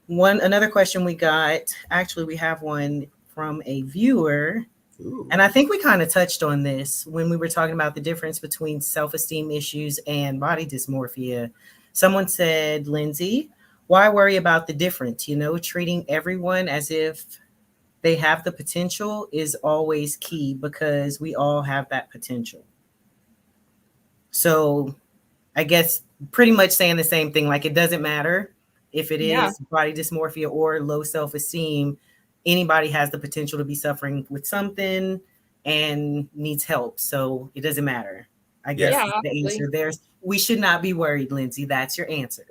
Another question we got, actually, we have one from a viewer. Ooh. And I think we kind of touched on this when we were talking about the difference between self-esteem issues and body dysmorphia. Someone said, Lindsay, why worry about the difference? You know, treating everyone as if they have the potential is always key because we all have that potential. So I guess pretty much saying the same thing, like it doesn't matter if it is body dysmorphia or low self-esteem, anybody has the potential to be suffering with something and needs help. So it doesn't matter. I guess the answer there, we should not be worried, Lindsay. That's your answer.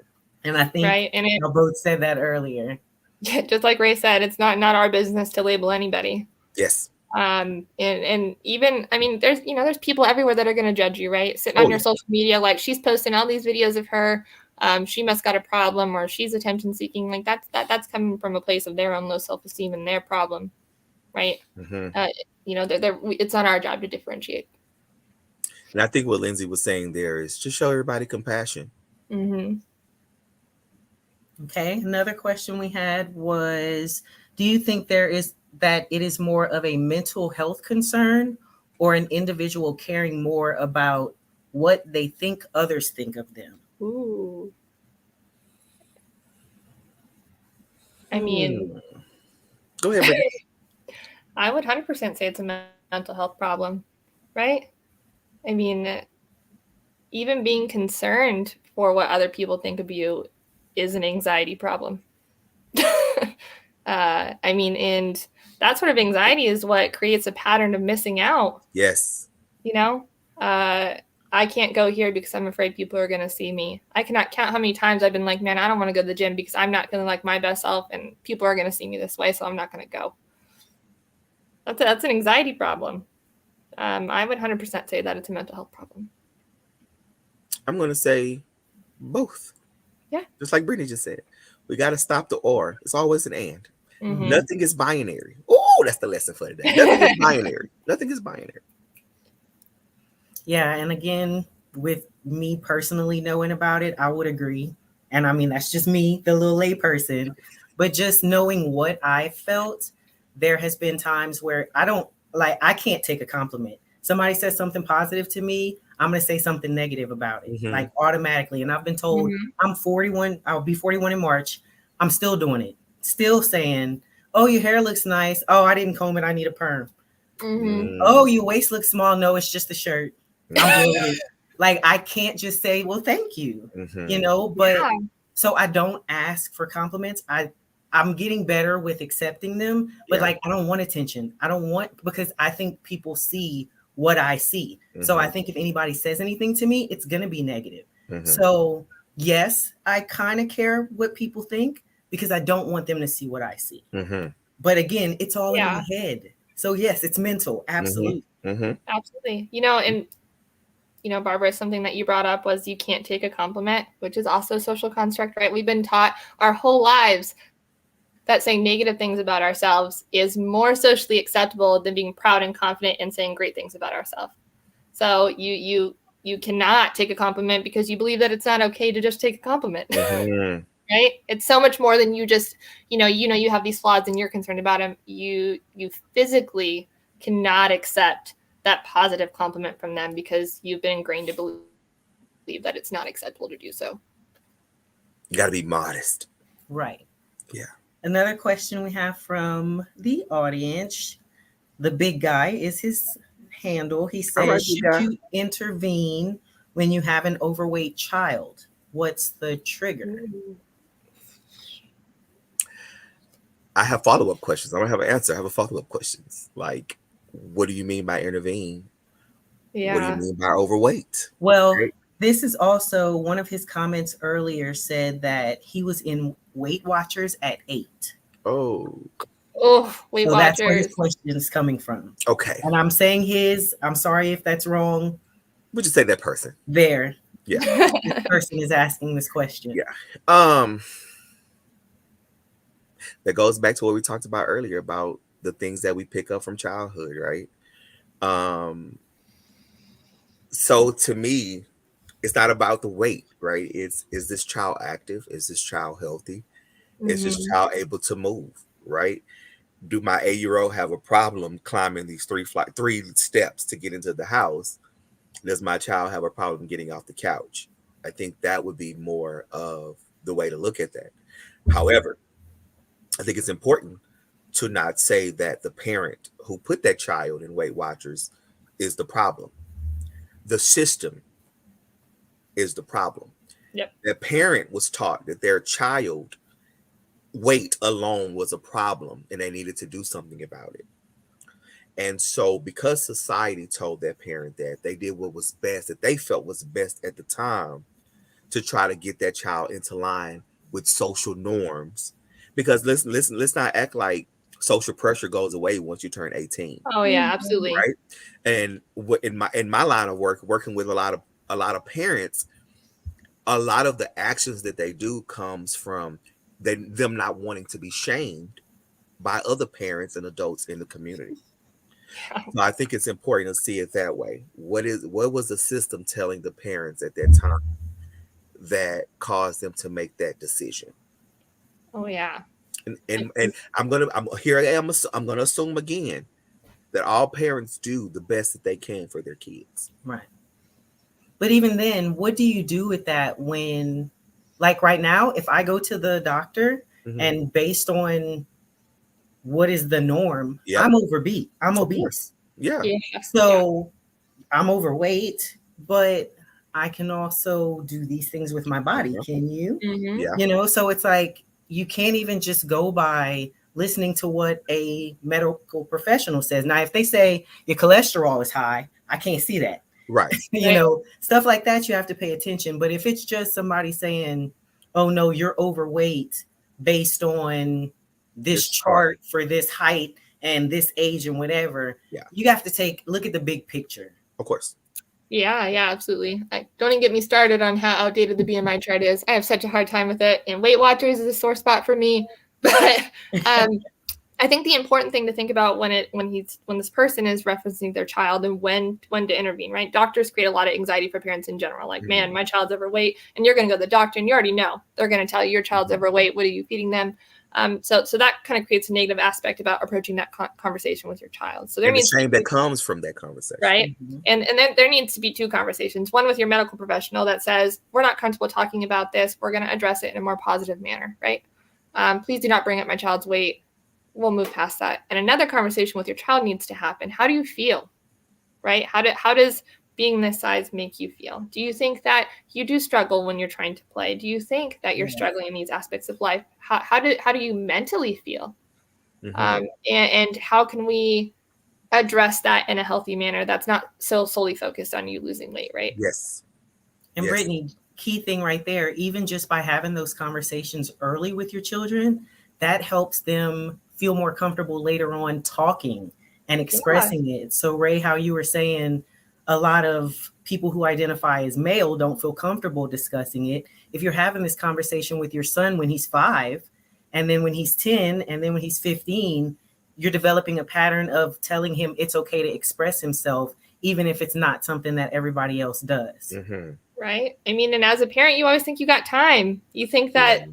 And I think you both said that earlier. Yeah, just like Ray said, it's not our business to label anybody. Yes. And even, I mean, there's people everywhere that are going to judge you, right? Sitting on your social media, like she's posting all these videos of her, she must got a problem, or she's attention seeking. Like that's coming from a place of their own low self-esteem and their problem, right? Mm-hmm. It's not our job to differentiate. And I think what Lindsay was saying there is just show everybody compassion. Mm-hmm. Okay. Another question we had was, do you think that it is more of a mental health concern or an individual caring more about what they think others think of them? Ooh. I mean, go ahead, Brittany. I would 100% say it's a mental health problem, right? I mean, even being concerned for what other people think of you is an anxiety problem. I mean, and that sort of anxiety is what creates a pattern of missing out. Yes. You know, I can't go here because I'm afraid people are going to see me. I cannot count how many times I've been like, man, I don't want to go to the gym because I'm not going to like my best self and people are going to see me this way. So I'm not going to go. That's an anxiety problem. I would 100% say that it's a mental health problem. I'm going to say both. Yeah. Just like Brittany just said, we got to stop the or. It's always an and. Mm-hmm. Nothing is binary. Oh, that's the lesson for today. Nothing is binary. Nothing is binary. Yeah. And again, with me personally knowing about it, I would agree. And I mean, that's just me, the little lay person. But just knowing what I felt, there has been times where I can't take a compliment. Somebody says something positive to me, I'm going to say something negative about it, like automatically. And I've been told I'm 41. I'll be 41 in March. I'm still doing it. Still saying, oh, your hair looks nice. Oh, I didn't comb it. I need a perm. Oh, your waist looks small. No, it's just the shirt. I'm bloated. Like, I can't just say, well, thank you, but so I don't ask for compliments. I'm getting better with accepting them, but like, I don't want attention. Because I think people see what I see. So I think if anybody says anything to me, it's going to be negative. So yes, I kind of care what people think because I don't want them to see what I see. But again, it's all in my head. So yes, it's mental. Absolutely. Absolutely. And Barbara, something that you brought up was you can't take a compliment, which is also a social construct, right? We've been taught our whole lives that saying negative things about ourselves is more socially acceptable than being proud and confident and saying great things about ourselves. So you cannot take a compliment because you believe that it's not okay to just take a compliment. Right? It's so much more than you just, you have these flaws and you're concerned about them. You physically cannot accept that positive compliment from them because you've been ingrained to believe that it's not acceptable to do so. You got to be modest. Right. Yeah. Another question we have from the audience. The big guy is his handle. He says, should you intervene when you have an overweight child? What's the trigger? I have follow-up questions. I don't have an answer. I have a follow-up questions. Like, what do you mean by intervene? Yeah. What do you mean by overweight? Well, this is also one of his comments earlier said that he was in Weight Watchers at 8. Oh, Weight Watchers. That's where his question is coming from. Okay. And I'm saying I'm sorry if that's wrong. Would you say that person? There. Yeah. This person is asking this question. Yeah. That goes back to what we talked about earlier about the things that we pick up from childhood, right? So to me, it's not about the weight, right? It's, is this child active? Is this child healthy? Is this Mhm. child able to move, right? Do my 8-year-old have a problem climbing these three steps to get into the house? Does my child have a problem getting off the couch? I think that would be more of the way to look at that. However, I think it's important to not say that the parent who put that child in Weight Watchers is the problem. The system is the problem. Yep. That parent was taught that their child weight alone was a problem and they needed to do something about it. And so, because society told that parent that, they did what was best, that they felt was best at the time, to try to get that child into line with social norms. Because let's not act like social pressure goes away once you turn 18, Oh yeah, absolutely. right? And in my line of work, working with a lot of parents, a lot of the actions that they do comes from them not wanting to be shamed by other parents and adults in the community. Yeah. So I think it's important to see it that way. What was the system telling the parents at that time that caused them to make that decision? Oh yeah. And I'm gonna assume again that all parents do the best that they can for their kids. Right. But even then, what do you do with that when, like right now, if I go to the doctor Mhm. and based on what is the norm, Yep. I'm overbeat, I'm Of obese. course. Yeah. Yeah. So I'm overweight, but I can also do these things with my body. Uh-huh. Can you? Mhm. Yeah. You know, so it's like you can't even just go by listening to what a medical professional says. Now, if they say your cholesterol is high, I can't see that. Right. You know, stuff like that, you have to pay attention. But if it's just somebody saying, oh no, you're overweight based on this This chart. chart for this height and this age and whatever, Yeah. you have to look at the big picture. Of course. Yeah, absolutely. Don't even get me started on how outdated the BMI chart is. I have such a hard time with it, and Weight Watchers is a sore spot for me. But I think the important thing to think about when this person is referencing their child and when to intervene, right? Doctors create a lot of anxiety for parents in general. Like, man, my child's overweight, and you're going to go to the doctor, and you already know they're going to tell you your child's overweight. What are you feeding them? So that kind of creates a negative aspect about approaching that conversation with your child. So there And the needs to be shame that comes from that conversation. right? And then there needs to be two conversations. One with your medical professional that says, we're not comfortable talking about this. We're going to address it in a more positive manner, right? Please do not bring up my child's weight. We'll move past that. And another conversation with your child needs to happen. How do you feel, right? How does being this size make you feel? Do you think that you do struggle when you're trying to play? Do you think that you're struggling in these aspects of life? How do you mentally feel? And how can we address that in a healthy manner that's not so solely focused on you losing weight, right? Yes. And Yes. Brittany, key thing right there, even just by having those conversations early with your children, that helps them feel more comfortable later on talking and expressing it. So Ray, how you were saying a lot of people who identify as male don't feel comfortable discussing it. If you're having this conversation with your son when he's 5, and then when he's 10, and then when he's 15, you're developing a pattern of telling him it's okay to express himself, even if it's not something that everybody else does. Right? I mean, and as a parent, you always think you got time. You think that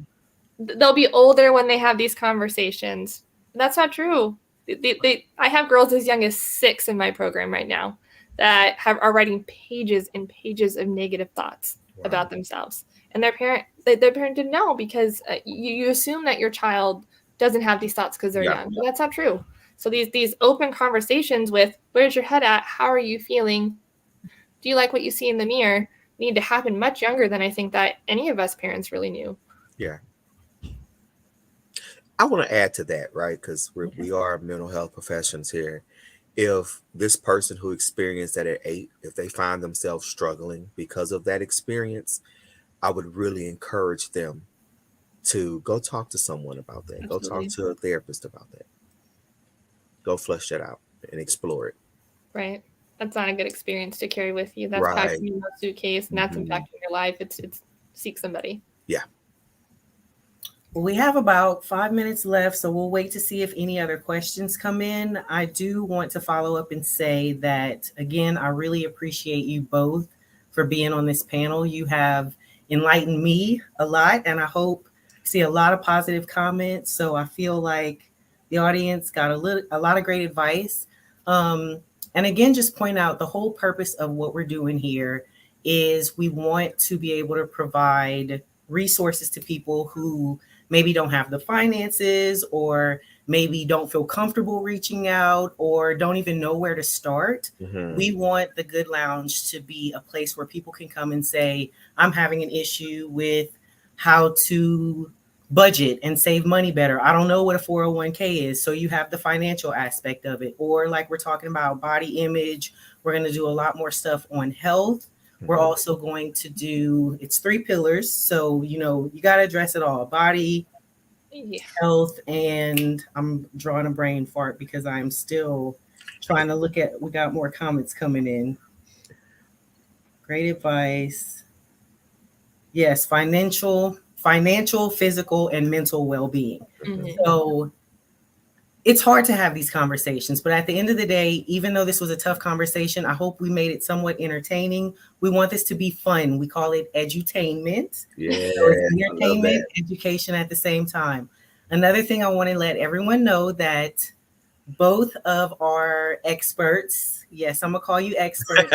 they'll be older when they have these conversations. That's not true. I have girls as young as 6 in my program right now that are writing pages and pages of negative thoughts about themselves. And their parent didn't know, because you assume that your child doesn't have these thoughts because they're young. But that's not true. So these open conversations with, where's your head at? How are you feeling? Do you like what you see in the mirror? Need to happen much younger than I think that any of us parents really knew. Yeah. I want to add to that, right? Because we are mental health professions here. If this person who experienced that at 8, if they find themselves struggling because of that experience, I would really encourage them to go talk to someone about that. Absolutely. Go talk to a therapist about that. Go flush that out and explore it. Right. That's not a good experience to carry with you. That's packing in a suitcase, and that's impacting your life. It's seek somebody. Yeah. We have about 5 minutes left, so we'll wait to see if any other questions come in. I do want to follow up and say that, again, I really appreciate you both for being on this panel. You have enlightened me a lot, and I hope see a lot of positive comments. So I feel like the audience got a lot of great advice. And again, just point out the whole purpose of what we're doing here is we want to be able to provide resources to people who maybe don't have the finances or maybe don't feel comfortable reaching out or don't even know where to start. Mm-hmm. We want the Good Lounge to be a place where people can come and say, I'm having an issue with how to budget and save money better. I don't know what a 401k is. So you have the financial aspect of it. Or like we're talking about body image, we're going to do a lot more stuff on health. We're also going to do, it's 3 pillars. So, you got to address it all: body, health, and I'm drawing a brain fart because I'm still trying to look at, we got more comments coming in. Great advice. Yes, financial, physical, and mental well-being. Mm-hmm. So it's hard to have these conversations, but at the end of the day, even though this was a tough conversation, I hope we made it somewhat entertaining. We want this to be fun. We call it edutainment. Yeah, so it's entertainment, education at the same time. Another thing I want to let everyone know that both of our experts, yes, I'm gonna call you experts,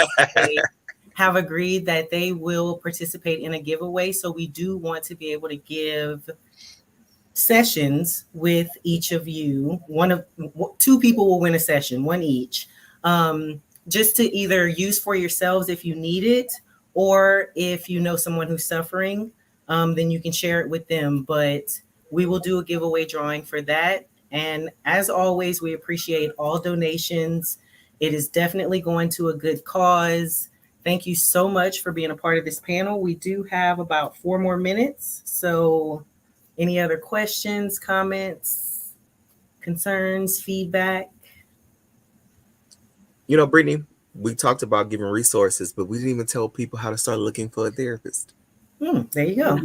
have agreed that they will participate in a giveaway. So we do want to be able to give sessions with each of you. 2 people will win a session, 1 each, just to either use for yourselves if you need it, or if you know someone who's suffering, then you can share it with them. But we will do a giveaway drawing for that. And as always, we appreciate all donations. It is definitely going to a good cause. Thank you so much for being a part of this panel. We do have about 4 more minutes. So any other questions, comments, concerns, feedback? Brittany, we talked about giving resources, but we didn't even tell people how to start looking for a therapist. There you go.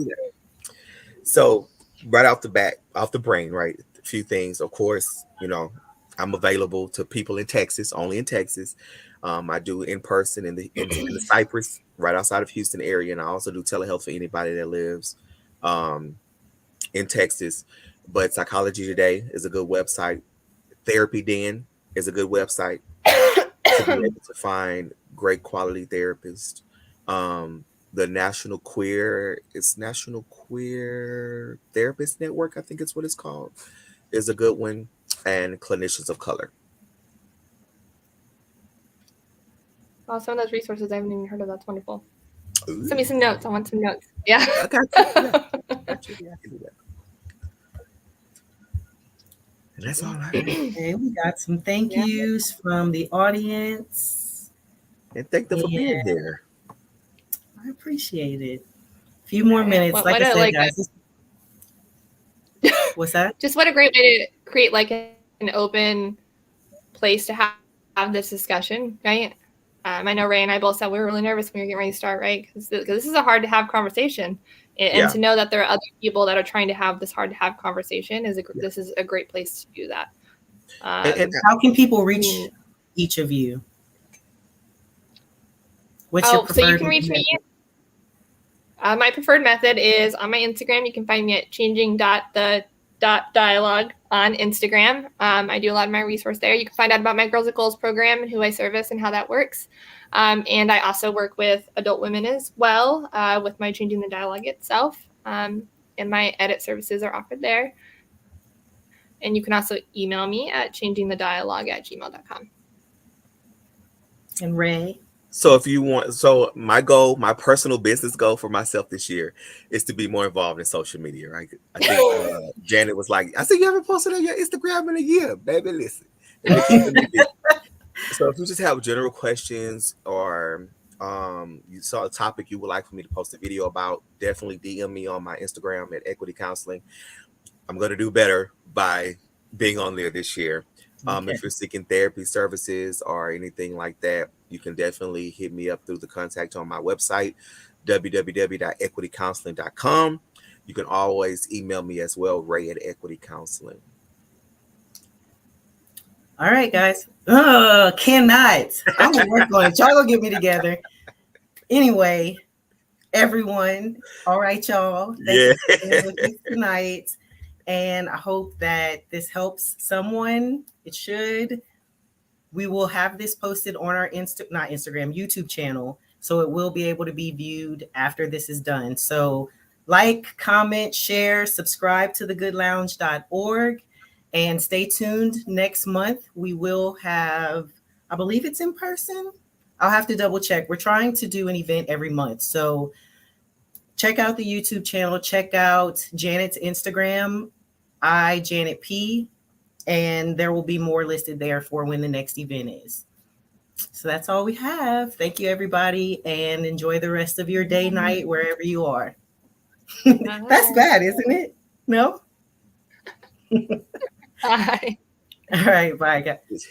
So right off the brain, right? A few things. Of course, I'm available to people in Texas, only in Texas. I do in person in the Cypress, right outside of Houston area, and I also do telehealth for anybody that lives in Texas. But Psychology Today is a good website. Therapy Den is a good website to be able to find great quality therapists. The National Queer Therapist Network, I think it's what it's called, is a good one, and Clinicians of Color. Well, some of those resources I haven't even heard of. That's wonderful. Ooh. Send me some notes. I want some notes. Yeah. I got you. Yeah. I can do that. And that's all I have. Okay, we got some thank yous from the audience. And thank them for being here. I appreciate it. A few more minutes. Like I said, guys. What's that? Just what a great way to create like an open place to have this discussion, right? I know Ray and I both said we were really nervous when we were getting ready to start, right? Because this is a hard to have conversation, and to know that there are other people that are trying to have this hard to have conversation this is a great place to do that. And how can people reach each of you? What's your preferred so you can reach me. My preferred method is on my Instagram. You can find me at changing.the.dialogue on Instagram. I do a lot of my resource there. You can find out about my Girls with Goals program and who I service and how that works. And I also work with adult women as well with my Changing the Dialogue itself. And my edit services are offered there. And you can also email me at changingthedialogue@gmail.com. And Ray? So my personal business goal for myself this year is to be more involved in social media, right? I think Janet was like, I said, you haven't posted on your Instagram in a year, baby, listen. So if you just have general questions or you saw a topic you would like for me to post a video about, definitely DM me on my Instagram at Equity Counseling. I'm going to do better by being on there this year. If you're seeking therapy services or anything like that, you can definitely hit me up through the contact on my website, www.equitycounseling.com. You can always email me as well, Ray at Equity Counseling. All right, guys. Cannot. I'm gonna work on it. Y'all gonna get me together. Anyway, everyone. All right, y'all. Thanks for being with us tonight. And I hope that this helps someone. It should. We will have this posted on our YouTube channel. So it will be able to be viewed after this is done. So like, comment, share, subscribe to thegoodlounge.org. And stay tuned. Next month, we will have, I believe it's in person. I'll have to double check. We're trying to do an event every month. So check out the YouTube channel. Check out Janet's Instagram, Janet P. And there will be more listed there for when the next event is. So that's all we have. Thank you, everybody. And enjoy the rest of your day, night, wherever you are. That's bad, isn't it? No? Bye. All right. Bye, guys.